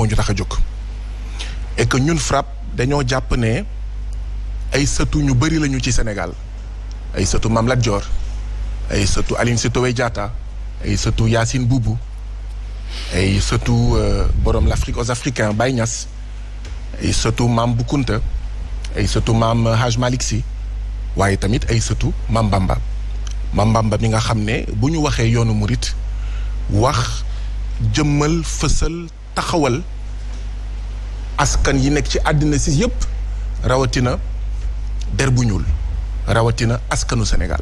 moo ñu tax a jóg et que ñun FRAPP dañoo jàpp ne ay sëtu ñu bëri lañu ci Sénégal ay sëtu Mame Lat Dior ay sëtu Aline Sitoé Diatta ay sëtu Yacine Boubou ay sëtu borom l'Afrique aux Africains Baye Niass ay sëtu Mame Bou Kounta ay sëtu Mame Hadj Malick Sy waaye tamit ay sëtu Mame Bamba mi nga xam ne bu ñu waxee yoonu murit wax jëmmal fësal taxawal askan yi nekk ci àddina si yépp rawatina der bu ñuul rawatina askanu Sénégal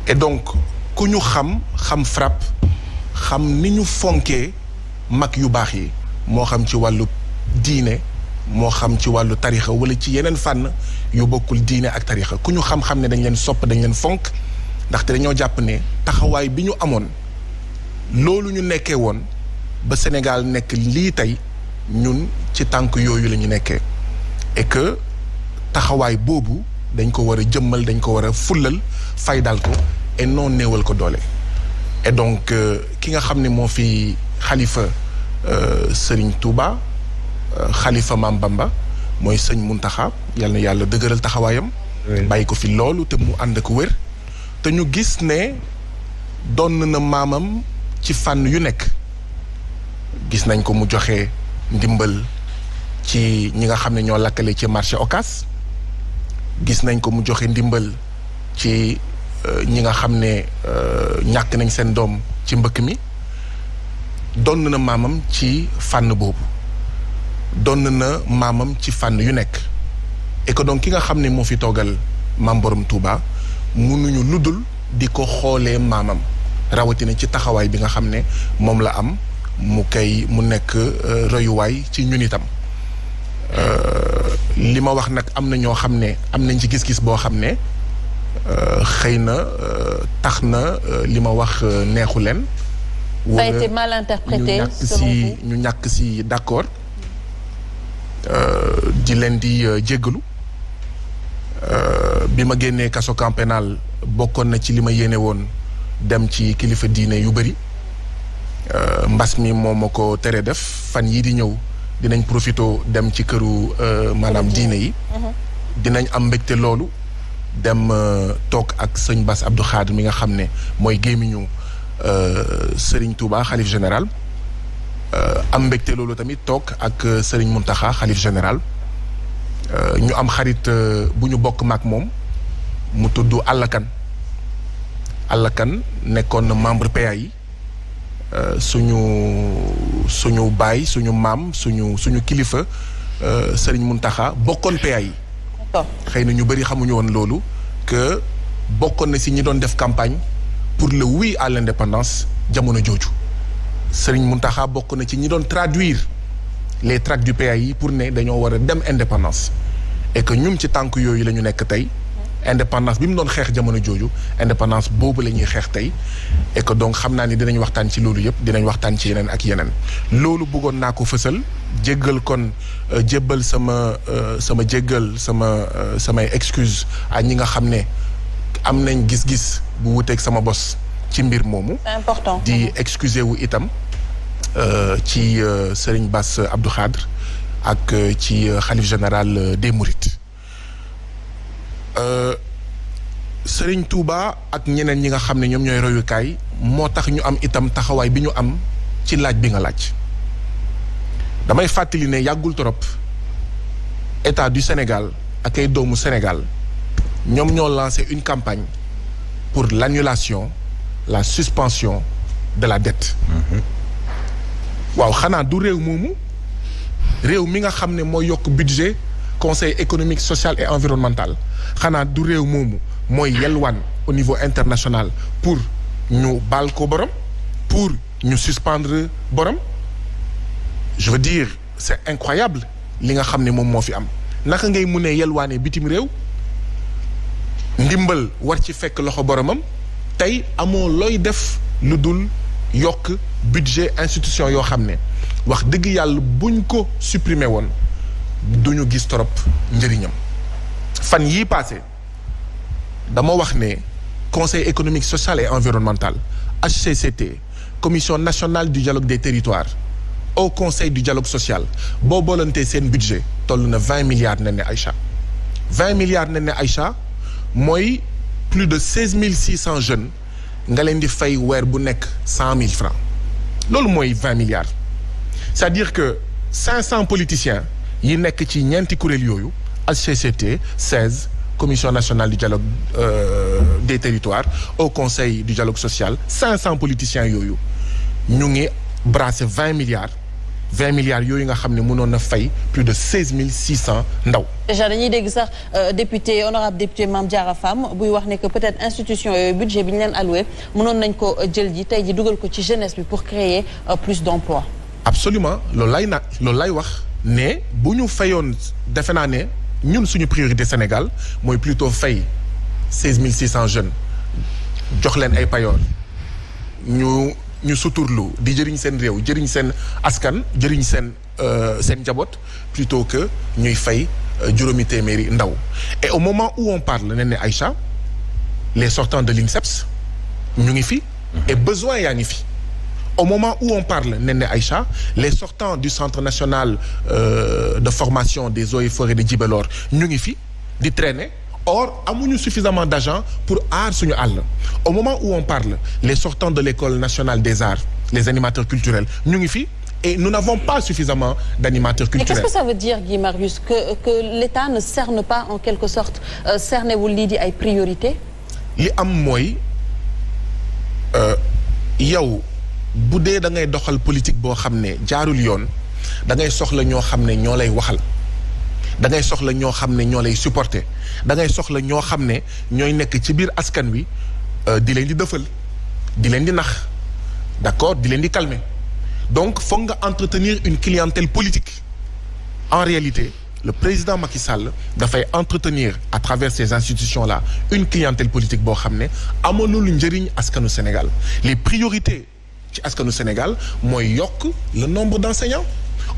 et donc ku ñu xam FRAPP xam ni ñu fonkee mag yu baax yi moo xam ci wàllu diine moo xam ci wàllu tarixa wala ci yeneen fànn yu bokkul diine ak tarixa ku ñu xam-xam ne dañ leen sopp dañ leen fonk ndaxte dañoo jàpp ne taxawaay bi ñu amoon loolu ñu nekkee woon ba Sénégal nekk lii tey ñun ci tànk yooyu la ñu nekkee et que taxawaay boobu dañ ko war a jëmmal dañ ko war a fullal faydal ko et non néewal ko doole et donc ki nga xam ne moo fi xalifa Serigne Touba xalifa Mame Bamba mooy sëñ Muntaxa yal na yàlla dëgëral taxawaayam bàyyi ko fi loolu te mu ànd ak wér te ñu gis ne doon na maamam ci fànn yu nekk gis nañ ko mu joxe ndimbal ci ñi nga xam ne ñoo lakkale ci marché Ocass gis nañ ko mu joxe ndimbal ci ñi nga xam ne ñàkk nañ seen doom ci mbëkk mi doon na maamam ci fànn boobu doon na maamam ci fànn yu nekk et que donc ki nga xam ne moo fi toogal maam borom Touba mënuñu ludul di ko xoolee maamam rawatina ci taxawaay bi nga xam ne moom la am mu nekk royuwaay ci ñun itam li ma wax nag am na ñoo xam ne am nañ ci gis-gis boo xam ne xëy na tax na li ma wax neexu leen. ça a été mal interprété selon vous ñu ñàkk si d'accord di leen di jéggalu bi ma génnee kaso camp pénal bokkoon na ci li ma yéene woon dem ci kilifa diine yu bëri mbas mi moo ma ko tere def fan yii di ñëw dinañ profito dem ci këru maanaam diine yi dinañ am mbégte loolu dem toog ak sëñ Bass Abdou Khadre mi nga xam ne mooy gémmiñu Serigne Touba xalif général am mbégte loolu tamit toog ak Serigne Mountakha xalif général ñu am xarit bu ñu bokk maak moom mu tudd Allakan nekkoon na membre PA yi suñu baay suñu maam suñu kilifa Serigne Mountakha bokkoon PA yi xëy na ñu bëri xamuñu woon loolu que bokkoon na si ñi doon def campagne pour le oui à l'indépendance jamono jooju Serigne Mountakha bokk na ci ñi doon traduire les tracts du PA yi pour ne dañoo war a dem indépendance et que ñun ci tànk yooyu la ñu nekk tey indépendance bi mu doon xeex jamono jooju indépendance boobu la ñuy xeex tey et que donc xam naa ni dinañ waxtaan ci loolu yëpp dinañ waxtaan ci yeneen ak yeneen loolu bëggoon naa ko fësal jéggal kon jébbal samay excuse à ñi nga xam ne am nañ gis-gis bu wuteeg sama bos ci mbir moomu. C'est important. di excuser wu itam ci Serigne Bass Abdou Khadre ak ci xalif général des Mourides. Serigne Touba ak ñeneen ñi nga xam ne ñoom ñooy royukaay moo tax ñu am itam taxawaay bi ñu am ci laaj bi nga laaj damay fàttali ne yàggul trop état du Sénégal ak ay doomu Sénégal ñoom ñoo lancé une campagne pour l'annulation la suspension de la dette. waaw xanaa du réew moomu réew mi nga xam ne mooy yokk budget conseil économique social et environnemental xanaa du réew moomu mooy yelwaan au niveau international pour ñu baal ko borom pour ñu suspendre borom je veux dire c'est incroyable li nga xam ne moom moo fi am naka ngay mun a yelwaane bitim réew ndimbal war ci fekk loxo boromam tey amoo looy def lu dul yokk budget institution yoo xam ne wax dëgg yàlla buñ ko supprimer woon duñu gis trop njëriñam fan yii passé dama wax ne conseil économique social et environnemental HCCT commission nationale du dialogue des territoires au conseil du dialogue social boo boolantee seen budget toll na 20 milliards Néné Aïcha 20 milliards Néné Aïcha mooy plus de 16 600 jeunes nga leen di fay weer bu nekk 100 000 francs loolu mooy 20 milliards c'est-à-dire que 500 politiciens yi nekk ci ñeenti kuréel yooyu HCCT 16 commission nationale du dialogue des territoires au conseil du dialogue social 500 politiciens yooyu ñu ngi brassé 20 milliards yooyu nga xam ne mënoon na fay plus de 16 600 ndaw. déjà dañuy dégg sax honorable député Mame Diarra Fam buy wax ne que peut-être institution yooyu budget bi ñu leen alloué mënoon nañ ko jël ji tey ji dugal ko ci jeunesse bi pour créer plus d'emplois. absolument loolu lay wax ne bu ñu fayoon defe naa ne ñun suñu priorité Sénégal mooy plutôt fay 16 600 jeunes jox leen ay payoor ñu suturlu di jëriñ seen réew jëriñ seen askan jëriñ seen njaboot plutôt que ñuy fay juróomi téeméeri ndaw et au moment où on parle Néné Aïcha les sortants de l'INSEPS ñu ngi fi et besoin yaa ngi fi au moment où on parle Néné Aïcha les sortants du centre national de formation des eaux et forêts de Djibelor ñu ngi fi di traîner or amuñu suffisamment d'argent pour aar suñu àll au moment où on parle les sortants de l'école nationale des arts les animateurs culturels ñu ngi fi et nous n'avons pas suffisamment d'animateurs culturels. Mais qu'est-ce que ça veut dire Guy Marius que l'État ne cerne pas en quelque sorte cernewul lii di ay priorités. li am mooy yow bu dee da ngay doxal politique boo xam ne jaarul yoon da ngay soxla ñoo xam ne ñoo lay waxal da ngay soxla ñoo xam ne ñoo lay supporter da ngay soxla ñoo xam ne ñooy nekk ci biir askan wi di leen di dëfal di leen di nax d'accord di leen di calmer donc foog nga entretenir une clientèle politique en réalité le président Macky Sall dafay entretenir à travers ces institutions-là une clientèle politique boo xam ne amalul njëriñ askanu Sénégal les priorités ci askanu Sénégal mooy yokk le nombre d'enseignants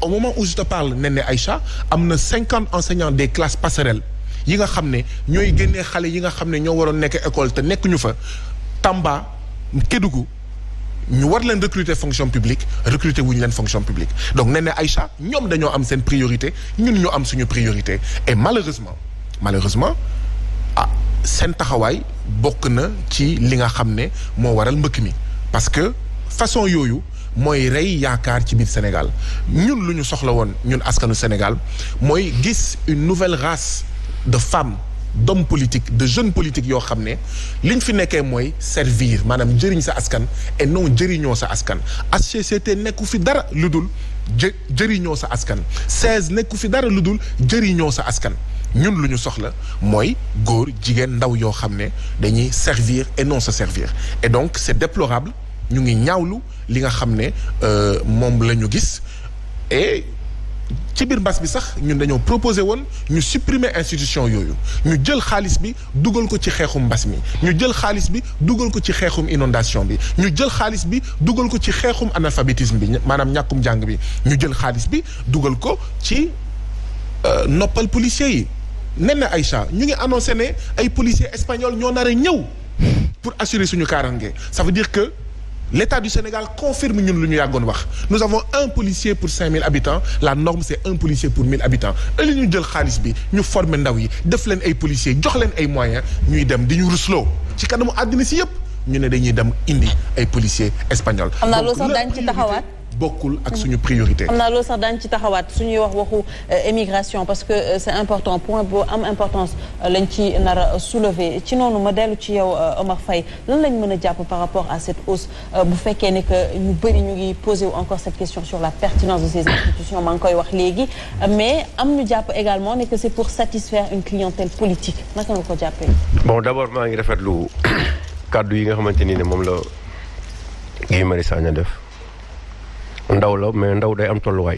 au moment où je te parle Néné Aïcha am na 50 enseignants des classes passerelles yi nga xam ne ñooy génnee xale yi nga xam ne ñoo waroon nekk école te nekkuñu fa Tamba Kédougou ñu war leen recruter fonction publique recruter wuñu leen fonction publique donc Néné Aïcha ñoom dañoo am seen priorité ñun ñu am suñu priorité et malheureusement seen taxawaay bokk na ci li nga xam ne moo waral mbëkk mi parce que façon yooyu mooy rey yaakaar ci biir Sénégal ñun lu ñu soxla woon ñun askanu Sénégal mooy gis une nouvelle race de femmes d'hommes politiques de jeunes politiques yoo xam ne liñ fi nekkee mooy servir maanaam jëriñ sa askan et non jëriñoo sa askan HCCT nekku fi dara lu dul jëriñoo sa askan 16 nekku fi dara lu dul jëriñoo sa askan ñun lu ñu soxla mooy góor jigéen ndaw yoo xam ne dañuy servir et non se servir et donc c'est déplorable ñu ngi ñaawlu li nga xam ne moom la ñu gis et ci biir mbas bi sax ñun dañoo proposé woon ñu supprimer institution yooyu ñu jël xaalis bi dugal ko ci xeexum mbas mi ñu jël xaalis bi dugal ko ci xeexum inondation bi ñu jël xaalis bi dugal ko ci xeexum analphabétisme bi maanaam ñàkkum jàng bi ñu jël xaalis bi dugal ko ci noppal policiers yi Néné Aïcha ñu ngi annoncé ne ay policiers espagnols ñoo nar a ñëw pour assurer suñu kaaraange ça veut dire que l'État du Sénégal confirme ñun lu ñu yàggoon wax nous avons un policier pour 5000 habitants la norme c'est un policier pour 1000 habitants ëllëg ñu jël xaalis bi ñu former ndaw yi def leen ay policiers jox leen ay moyens ñuy dem di ñu rusloo ci kanamu àddina si yëpp ñu ne dañuy dem indi ay policiers espagnols. xam naa loolu sax daañu ci taxawaat. bokkul ak suñu priorité. xam naa loolu sax daañu ci taxawaat suñuy wax waxu émigration parce que c'est important point boo am importance lañ ci nar a soulever ci noonu ma dellu ci yow Omar Faye lan lañ mën a jàpp par rapport à cette hausse bu fekkee ne que ñu bëri ñu ngi poser encore cette question sur la pertinence de ces institutions maa ngi koy wax léegi mais am ñu jàpp également ne que c'est pour satisfaire une clientèle politique naka nga ko jàppee. bon d'abord maa ngi rafetlu kàddu yi nga xamante ni ne moom la Guy Marius Sagna def. ndaw la mais ndaw day am tolluwaay